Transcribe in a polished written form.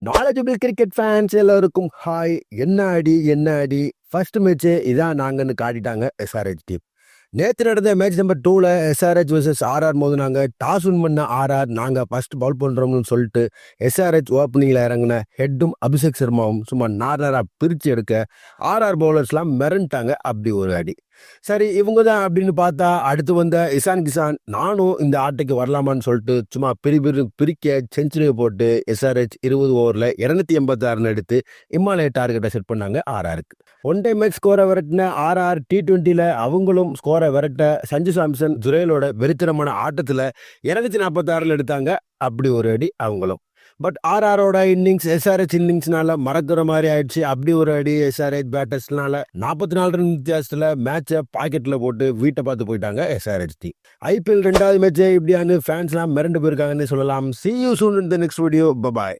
Knowledgeable cricket fans எல்லாருக்கும் hi. என்ன அடி ஃபர்ஸ்ட் மேட்ச்சு இதான் நாங்கன்னு காட்டிட்டாங்க எஸ்ஆர்ஹெச் டீம். நேற்று நடந்த மேட்ச் நம்பர் 2ல் எஸ்ஆர்ஹெச் vs ஆர்ஆர் மோதுனாங்க. டாஸ் வின் பண்ண ஆர்ஆர் நாங்கள் ஃபர்ஸ்ட் பவுல் பண்ணுறோம்னு சொல்லிட்டு எஸ்ஆர்ஹெச் ஓப்பனிங்கில் இறங்கின ஹெட்டும் அபிஷேக் சர்மாவும் சும்மா நார்னராக பிரித்து எடுக்க ஆர்ஆர் பவுலர்ஸ்லாம் மிரண்டாங்க. அப்படி ஒரு அடி. சரி, இவங்க தான் அப்படின்னு பார்த்தா அடுத்து வந்த இசான் கிசான் நானும் இந்த ஆட்டைக்கு வரலாமான்னு சொல்லிட்டு சும்மா பிரிக்க செஞ்சுரியை போட்டு எஸ்ஆர்ஹெச் 20 ஓவரில் 286 எடுத்து இமாலய டார்கெட்டை செட் பண்ணாங்க ஆர்ஆருக்கு. ஒன் டைம் மேட்ச் ஸ்கோரை விரட்டின ஆர்ஆர் T20ல் அவங்களும் ஸ்கோரை விரட்ட சஞ்சு சாம்சன் ஜுரேலோட வெறித்தனமான ஆட்டத்தில் 246 எடுத்தாங்க. அப்படி ஒரு அடி அவங்களும். பட் ஆர்ஆரோட இன்னிங்ஸ் எஸ்ஆர்ஹெச் இன்னிங்ஸ்னால மறக்கிற மாதிரி ஆயிடுச்சு. அப்படி ஒரு அடி எஸ்ஆர்ஹெச் பேட்டர்ஸ்னால 44 ரன் வித்தியாசத்தில் மேட்சை பாக்கெட்டில் போட்டு வீட்டை பார்த்து போயிட்டாங்க எஸ்ஆர்ஹெச் டீம். IPL 2வது மேட்சே இப்படியானு ஃபேன்ஸ்லாம் மிரண்டு போயிருக்காங்கன்னு சொல்லலாம். See you soon in the next video. Bye bye.